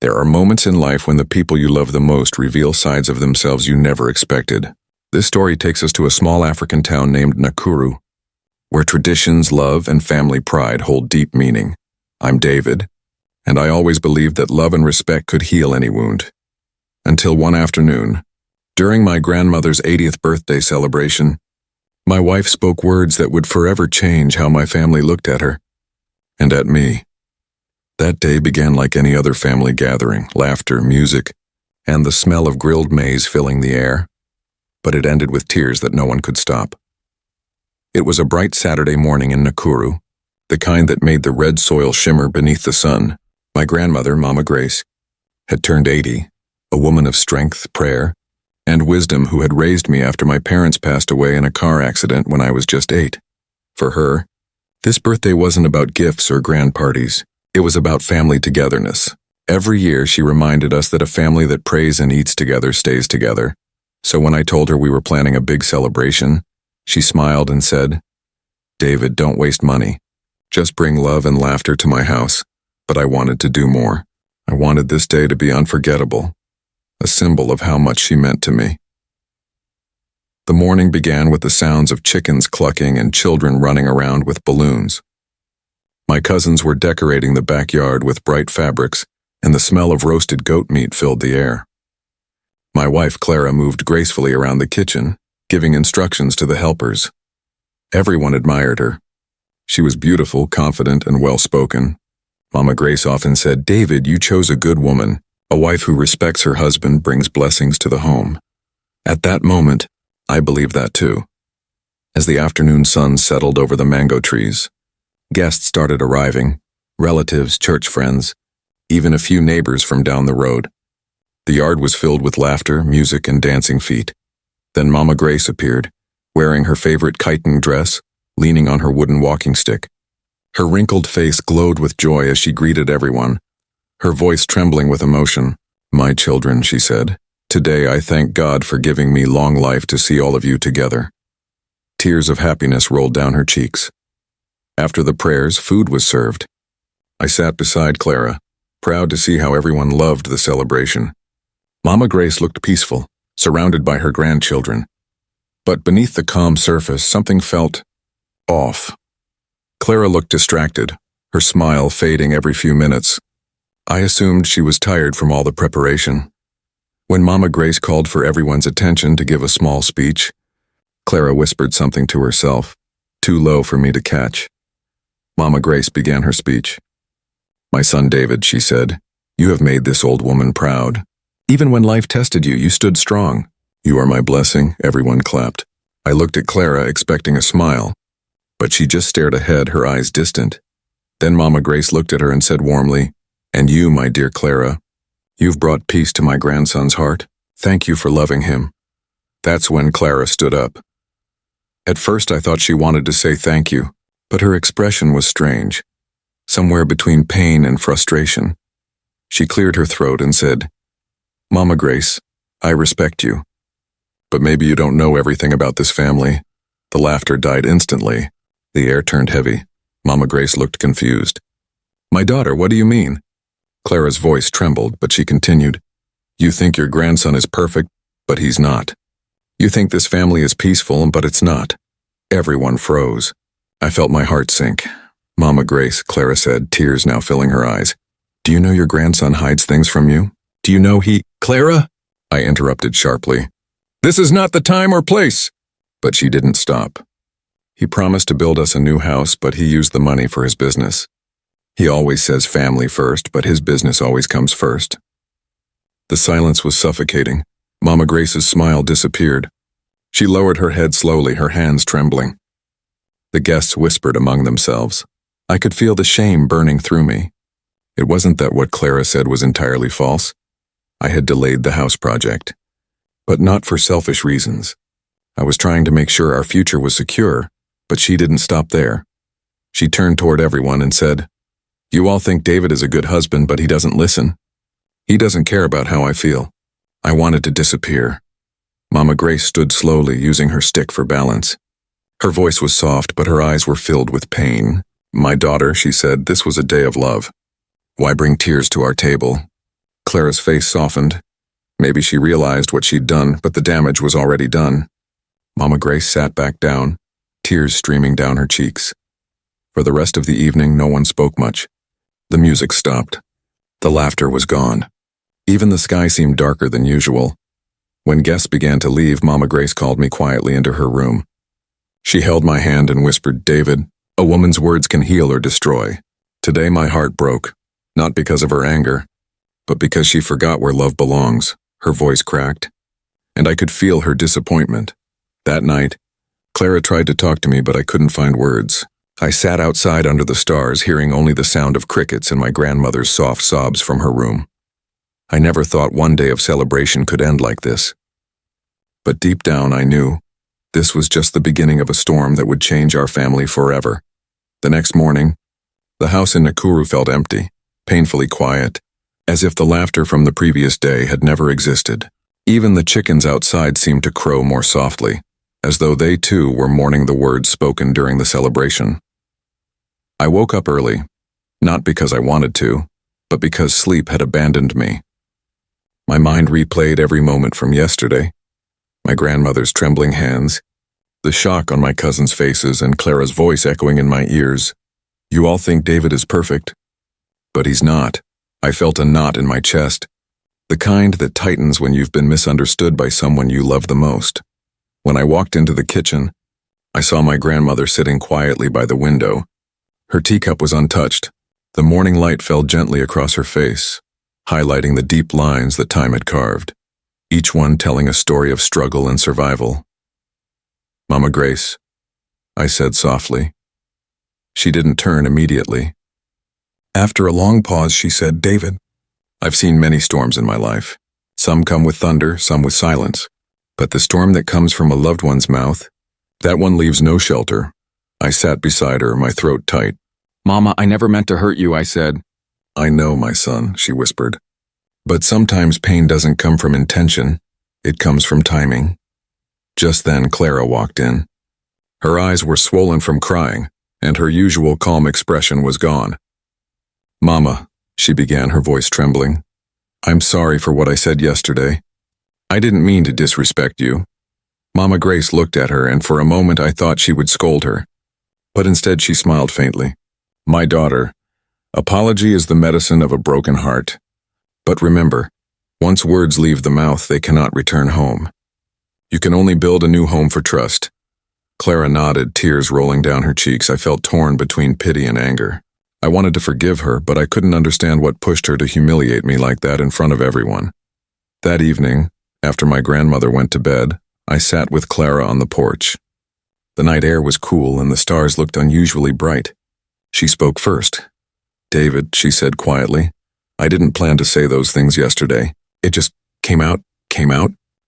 There are moments in life when the people you love the most reveal sides of themselves you never expected. This story takes us to a small African town named Nakuru, where traditions, love, and family pride hold deep meaning. I'm David, and I always believed that love and respect could heal any wound. Until one afternoon, during my grandmother's 80th birthday celebration, my wife spoke words that would forever change how my family looked at her and at me. That day began like any other family gathering, laughter, music, and the smell of grilled maize filling the air. But it ended with tears that no one could stop. It was a bright Saturday morning in Nakuru, the kind that made the red soil shimmer beneath the sun. My grandmother, Mama Grace, had turned 80, a woman of strength, prayer, and wisdom who had raised me after my parents passed away in a car accident when I was just 8. For her, this birthday wasn't about gifts or grand parties. It was about family togetherness. Every year she reminded us that a family that prays and eats together stays together. So when I told her we were planning a big celebration, she smiled and said, "David, don't waste money. Just bring love and laughter to my house." But I wanted to do more. I wanted this day to be unforgettable, a symbol of how much she meant to me. The morning began with the sounds of chickens clucking and children running around with balloons. My cousins were decorating the backyard with bright fabrics, and the smell of roasted goat meat filled the air. My wife, Clara, moved gracefully around the kitchen, giving instructions to the helpers. Everyone admired her. She was beautiful, confident, and well-spoken. Mama Grace often said, "David, you chose a good woman. A wife who respects her husband brings blessings to the home." At that moment, I believed that too. As the afternoon sun settled over the mango trees, guests started arriving, relatives, church friends, even a few neighbors from down the road. The yard was filled with laughter, music, and dancing feet. Then Mama Grace appeared, wearing her favorite chiton dress, leaning on her wooden walking stick. Her wrinkled face glowed with joy as she greeted everyone, her voice trembling with emotion. "My children," she said, "today I thank God for giving me long life to see all of you together." Tears of happiness rolled down her cheeks. After the prayers, food was served. I sat beside Clara, proud to see how everyone loved the celebration. Mama Grace looked peaceful, surrounded by her grandchildren. But beneath the calm surface, something felt off. Clara looked distracted, her smile fading every few minutes. I assumed she was tired from all the preparation. When Mama Grace called for everyone's attention to give a small speech, Clara whispered something to herself, too low for me to catch. Mama Grace began her speech. "My son David," she said, "you have made this old woman proud. Even when life tested you, you stood strong. You are my blessing." Everyone clapped. I looked at Clara, expecting a smile, but she just stared ahead, her eyes distant. Then Mama Grace looked at her and said warmly, "And you, my dear Clara, you've brought peace to my grandson's heart. Thank you for loving him." That's when Clara stood up. At first I thought she wanted to say thank you, but her expression was strange, somewhere between pain and frustration. She cleared her throat and said, "Mama Grace, I respect you. But maybe you don't know everything about this family." The laughter died instantly. The air turned heavy. Mama Grace looked confused. "My daughter, what do you mean?" Clara's voice trembled, but she continued, "You think your grandson is perfect, but he's not. You think this family is peaceful, but it's not." Everyone froze. I felt my heart sink. "Mama Grace," Clara said, tears now filling her eyes, "do you know your grandson hides things from you? Do you know he—" "Clara!" I interrupted sharply. "This is not the time or place!" But she didn't stop. "He promised to build us a new house, but he used the money for his business. He always says family first, but his business always comes first." The silence was suffocating. Mama Grace's smile disappeared. She lowered her head slowly, her hands trembling. The guests whispered among themselves. I could feel the shame burning through me. It wasn't that what Clara said was entirely false. I had delayed the house project, but not for selfish reasons. I was trying to make sure our future was secure, but she didn't stop there. She turned toward everyone and said, "You all think David is a good husband, but he doesn't listen. He doesn't care about how I feel." I wanted to disappear. Mama Grace stood slowly, using her stick for balance. Her voice was soft, but her eyes were filled with pain. "My daughter," she said, "this was a day of love. Why bring tears to our table? Clara's face softened. Maybe she realized what she'd done, but the damage was already done. Mama Grace sat back down, tears streaming down her cheeks. For the rest of the evening, no one spoke much. The music stopped. The laughter was gone. Even the sky seemed darker than usual. When guests began to leave, Mama Grace called me quietly into her room. She held my hand and whispered, "David, a woman's words can heal or destroy." Today my heart broke, not because of her anger, but because she forgot where love belongs. Her voice cracked, and I could feel her disappointment. That night, Clara tried to talk to me, but I couldn't find words. I sat outside under the stars, hearing only the sound of crickets and my grandmother's soft sobs from her room. I never thought one day of celebration could end like this. But deep down I knew this was just the beginning of a storm that would change our family forever. The next morning, the house in Nakuru felt empty, painfully quiet, as if the laughter from the previous day had never existed. Even the chickens outside seemed to crow more softly, as though they too were mourning the words spoken during the celebration. I woke up early, not because I wanted to, but because sleep had abandoned me. My mind replayed every moment from yesterday, my grandmother's trembling hands, the shock on my cousins' faces, and Clara's voice echoing in my ears. "You all think David is perfect, but he's not." I felt a knot in my chest, the kind that tightens when you've been misunderstood by someone you love the most. When I walked into the kitchen, I saw my grandmother sitting quietly by the window. Her teacup was untouched. The morning light fell gently across her face, highlighting the deep lines that time had carved, each one telling a story of struggle and survival. "Mama Grace," I said softly. She didn't turn immediately. After a long pause, she said, "David, I've seen many storms in my life. Some come with thunder, some with silence. But the storm that comes from a loved one's mouth, that one leaves no shelter." I sat beside her, my throat tight. "Mama, I never meant to hurt you," I said. "I know, my son," she whispered. "But sometimes pain doesn't come from intention. It comes from timing." Just then, Clara walked in. Her eyes were swollen from crying, and her usual calm expression was gone. "Mama," she began, her voice trembling, "I'm sorry for what I said yesterday. I didn't mean to disrespect you." Mama Grace looked at her, and for a moment I thought she would scold her. But instead she smiled faintly. "My daughter, apology is the medicine of a broken heart. But remember, once words leave the mouth, they cannot return home. You can only build a new home for trust." Clara nodded, tears rolling down her cheeks. I felt torn between pity and anger. I wanted to forgive her, but I couldn't understand what pushed her to humiliate me like that in front of everyone. That evening, after my grandmother went to bed, I sat with Clara on the porch. The night air was cool and the stars looked unusually bright. She spoke first. "David," she said quietly, "I didn't plan to say those things yesterday. It just came out.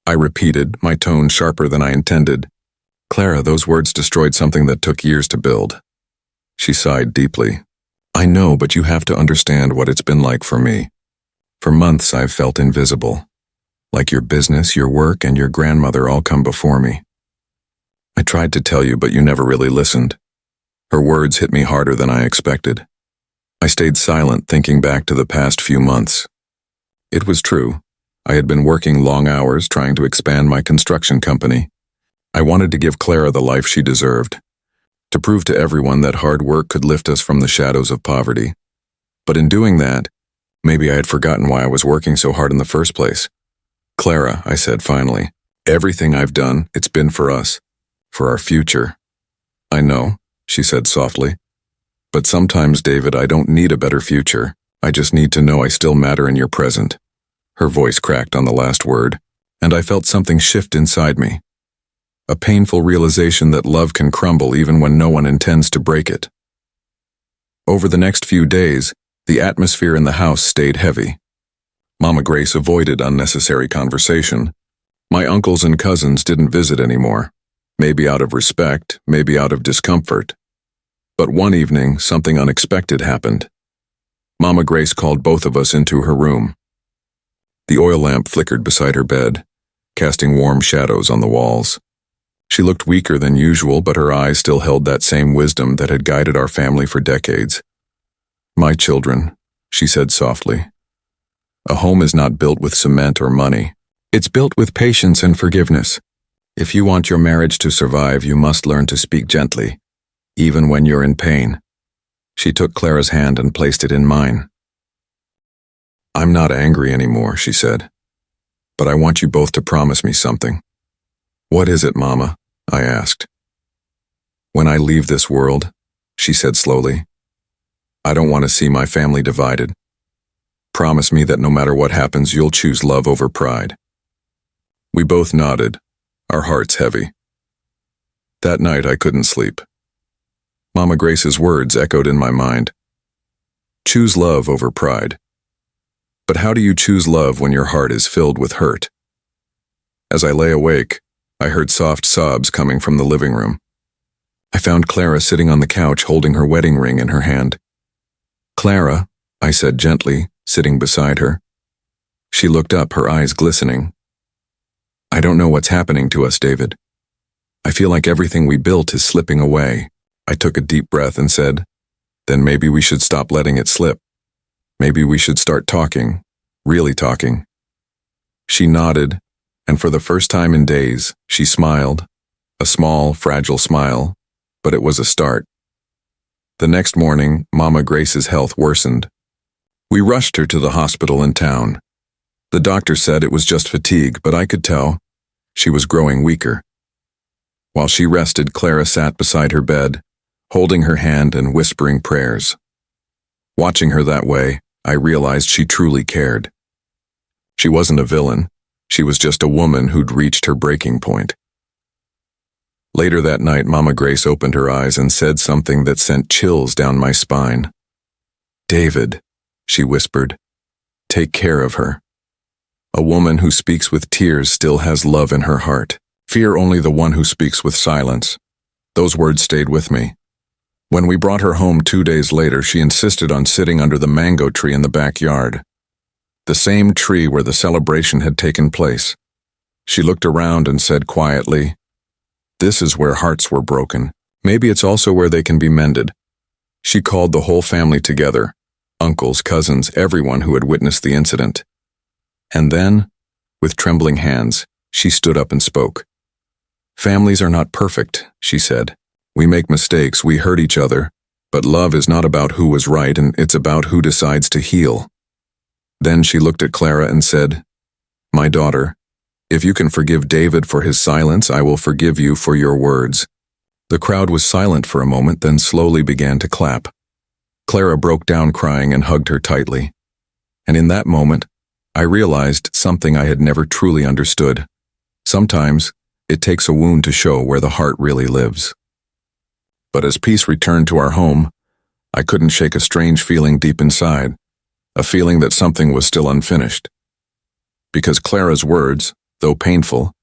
I repeated, my tone sharper than I intended. "Clara, those words destroyed something that took years to build." She sighed deeply. "I know, but you have to understand what it's been like for me. For months I've felt invisible. Like your business, your work, and your grandmother all come before me. I tried to tell you, but you never really listened." Her words hit me harder than I expected. I stayed silent, thinking back to the past few months. It was true. I had been working long hours trying to expand my construction company. I wanted to give Clara the life she deserved, to prove to everyone that hard work could lift us from the shadows of poverty. But in doing that, maybe I had forgotten why I was working so hard in the first place. "Clara," I said finally, "everything I've done, it's been for us, for our future." "I know," she said softly. "But sometimes, David, I don't need a better future. I just need to know I still matter in your present." Her voice cracked on the last word, and I felt something shift inside me. A painful realization that love can crumble even when no one intends to break it. Over the next few days, the atmosphere in the house stayed heavy. Mama Grace avoided unnecessary conversation. My uncles and cousins didn't visit anymore, maybe out of respect, maybe out of discomfort. But one evening, something unexpected happened. Mama Grace called both of us into her room. The oil lamp flickered beside her bed, casting warm shadows on the walls. She looked weaker than usual, but her eyes still held that same wisdom that had guided our family for decades. "My children," she said softly, A home is not built with cement or money. It's built with patience and forgiveness. If you want your marriage to survive, you must learn to speak gently, even when you're in pain. She took Clara's hand and placed it in mine. I'm not angry anymore, she said. But I want you both to promise me something. What is it, Mama? I asked. When I leave this world, she said slowly, I don't want to see my family divided. Promise me that no matter what happens, you'll choose love over pride. We both nodded, our hearts heavy. That night I couldn't sleep. Mama Grace's words echoed in my mind. Choose love over pride. But how do you choose love when your heart is filled with hurt? As I lay awake, I heard soft sobs coming from the living room. I found Clara sitting on the couch holding her wedding ring in her hand. Clara, I said gently, sitting beside her. She looked up, her eyes glistening. I don't know what's happening to us, David. I feel like everything we built is slipping away. I took a deep breath and said, then maybe we should stop letting it slip. Maybe we should start talking, really talking. She nodded, and for the first time in days, she smiled, a small, fragile smile, but it was a start. The next morning, Mama Grace's health worsened. We rushed her to the hospital in town. The doctor said it was just fatigue, but I could tell she was growing weaker. While she rested, Clara sat beside her bed, holding her hand and whispering prayers. Watching her that way, I realized she truly cared. She wasn't a villain. She was just a woman who'd reached her breaking point. Later that night, Mama Grace opened her eyes and said something that sent chills down my spine. David, she whispered, take care of her. A woman who speaks with tears still has love in her heart. Fear only the one who speaks with silence. Those words stayed with me. When we brought her home 2 days later, she insisted on sitting under the mango tree in the backyard. The same tree where the celebration had taken place. She looked around and said quietly, this is where hearts were broken. Maybe it's also where they can be mended. She called the whole family together, uncles, cousins, everyone who had witnessed the incident. And then, with trembling hands, she stood up and spoke. Families are not perfect, she said. We make mistakes, we hurt each other, but love is not about who was right, and it's about who decides to heal. Then she looked at Clara and said, my daughter, if you can forgive David for his silence, I will forgive you for your words. The crowd was silent for a moment, then slowly began to clap. Clara broke down crying and hugged her tightly. And in that moment, I realized something I had never truly understood. Sometimes, it takes a wound to show where the heart really lives. But as peace returned to our home, I couldn't shake a strange feeling deep inside, a feeling that something was still unfinished. Because Clara's words, though painful,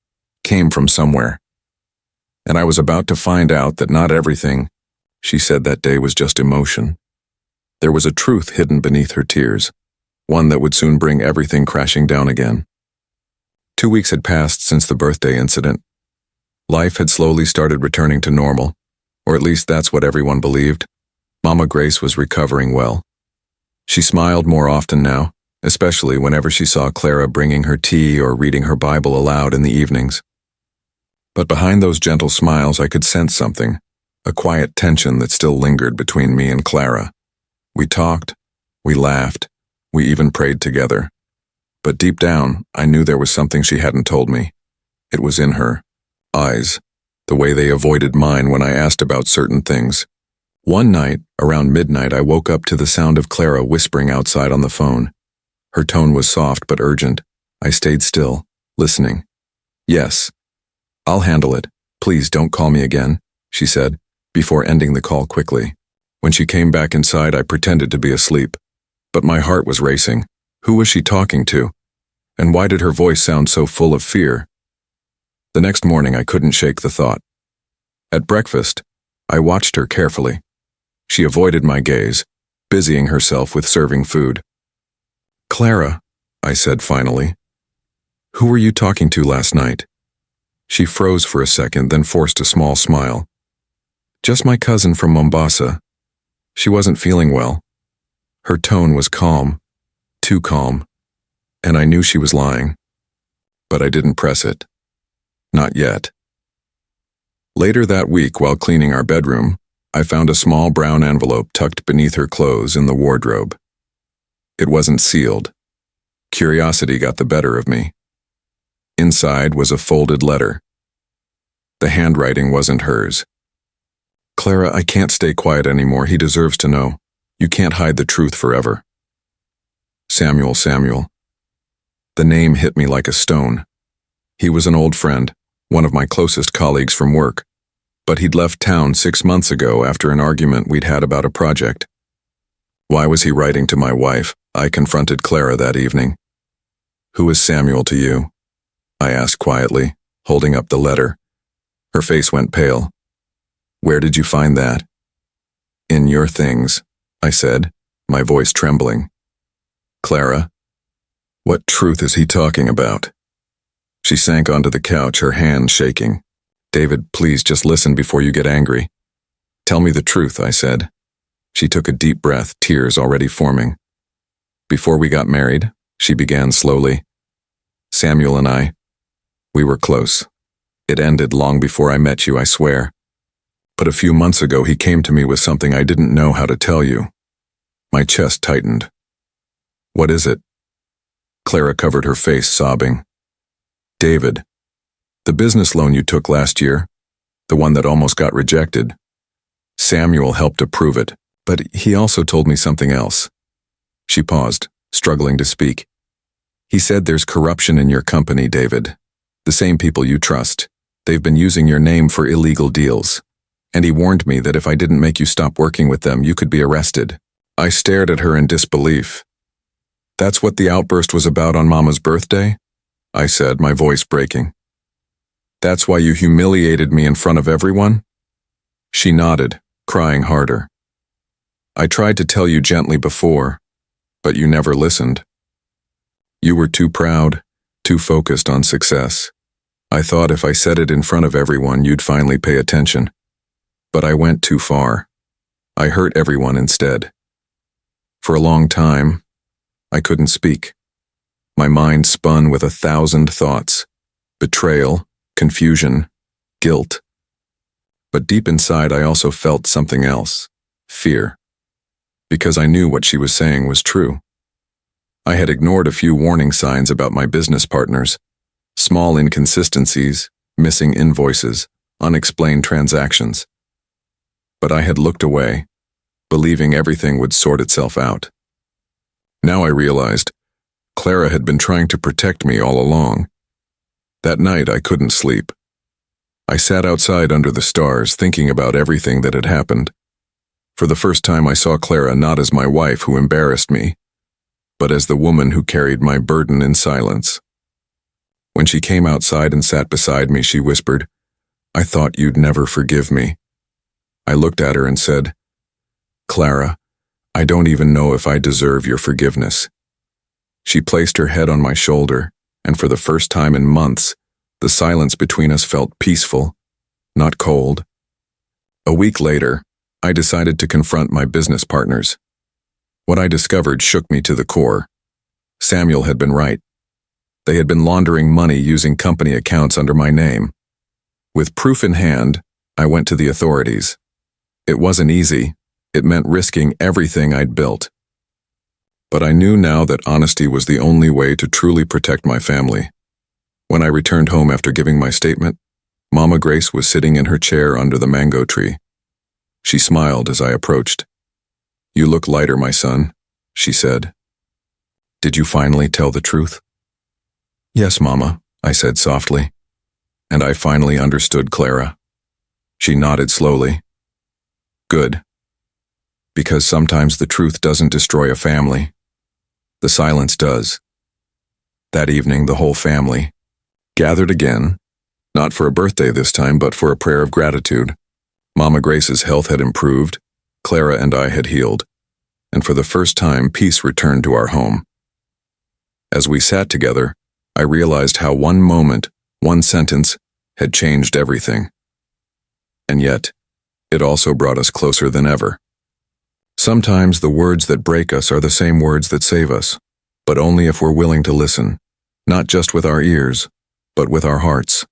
came from somewhere. And I was about to find out that not everything she said that day was just emotion. There was a truth hidden beneath her tears, one that would soon bring everything crashing down again. 2 weeks had passed since the birthday incident. Life had slowly started returning to normal, or at least that's what everyone believed. Mama Grace was recovering well. She smiled more often now, especially whenever she saw Clara bringing her tea or reading her Bible aloud in the evenings. But behind those gentle smiles I could sense something, a quiet tension that still lingered between me and Clara. We talked, we laughed, we even prayed together. But deep down, I knew there was something she hadn't told me. It was in her eyes, the way they avoided mine when I asked about certain things. One night, around midnight, I woke up to the sound of Clara whispering outside on the phone. Her tone was soft but urgent. I stayed still, listening. Yes, I'll handle it. Please don't call me again, she said, before ending the call quickly. When she came back inside, I pretended to be asleep. But my heart was racing. Who was she talking to? And why did her voice sound so full of fear? The next morning, I couldn't shake the thought. At breakfast, I watched her carefully. She avoided my gaze, busying herself with serving food. Clara, I said finally, who were you talking to last night? She froze for a second, then forced a small smile. Just my cousin from Mombasa. She wasn't feeling well. Her tone was calm, too calm. And I knew she was lying. But I didn't press it. Not yet. Later that week, while cleaning our bedroom, I found a small brown envelope tucked beneath her clothes in the wardrobe. It wasn't sealed. Curiosity got the better of me. Inside was a folded letter. The handwriting wasn't hers. "Clara, I can't stay quiet anymore. He deserves to know. You can't hide the truth forever. Samuel. The name hit me like a stone. He was an old friend, one of my closest colleagues from work, but he'd left town 6 months ago after an argument we'd had about a project. Why was he writing to my wife? I confronted Clara that evening. "Who is Samuel to you?" I asked quietly, holding up the letter. Her face went pale. "Where did you find that?" "In your things," I said, my voice trembling. "Clara, what truth is he talking about?" She sank onto the couch, her hands shaking. "David, please just listen before you get angry." "Tell me the truth," I said. She took a deep breath, tears already forming. "Before we got married," she began slowly, "Samuel and I, we were close. It ended long before I met you, I swear. But a few months ago he came to me with something I didn't know how to tell you." My chest tightened. "What is it?" Clara covered her face, sobbing. "David, the business loan you took last year, the one that almost got rejected. Samuel helped approve it, but he also told me something else." She paused, struggling to speak. "He said there's corruption in your company, David. The same people you trust. They've been using your name for illegal deals. And he warned me that if I didn't make you stop working with them, you could be arrested." I stared at her in disbelief. "That's what the outburst was about on Mama's birthday?" I said, my voice breaking. "That's why you humiliated me in front of everyone?" She nodded, crying harder. "I tried to tell you gently before, but you never listened. You were too proud, too focused on success. I thought if I said it in front of everyone, you'd finally pay attention. But I went too far. I hurt everyone instead. For a long time, I couldn't speak. My mind spun with 1,000 thoughts. Betrayal, confusion, guilt. But deep inside, I also felt something else. Fear. Because I knew what she was saying was true. I had ignored a few warning signs about my business partners. Small inconsistencies, missing invoices, unexplained transactions. But I had looked away, believing everything would sort itself out. Now I realized Clara had been trying to protect me all along. That night I couldn't sleep. I sat outside under the stars, thinking about everything that had happened. For the first time I saw Clara not as my wife who embarrassed me, but as the woman who carried my burden in silence. When she came outside and sat beside me, she whispered, "I thought you'd never forgive me." I looked at her and said, "Clara, I don't even know if I deserve your forgiveness." She placed her head on my shoulder, and for the first time in months, the silence between us felt peaceful, not cold. A week later, I decided to confront my business partners. What I discovered shook me to the core. Samuel had been right. They had been laundering money using company accounts under my name. With proof in hand, I went to the authorities. It wasn't easy. It meant risking everything I'd built. But I knew now that honesty was the only way to truly protect my family. When I returned home after giving my statement, Mama Grace was sitting in her chair under the mango tree. She smiled as I approached. "You look lighter, my son," she said. "Did you finally tell the truth?" "Yes, Mama," I said softly. "And I finally understood Clara." She nodded slowly. "Good. Because sometimes the truth doesn't destroy a family. The silence does." That evening, the whole family gathered again, not for a birthday this time, but for a prayer of gratitude. Mama Grace's health had improved, Clara and I had healed, and for the first time, peace returned to our home. As we sat together, I realized how one moment, one sentence, had changed everything. And yet, it also brought us closer than ever. Sometimes the words that break us are the same words that save us. but only if we're willing to listen, not just with our ears, but with our hearts.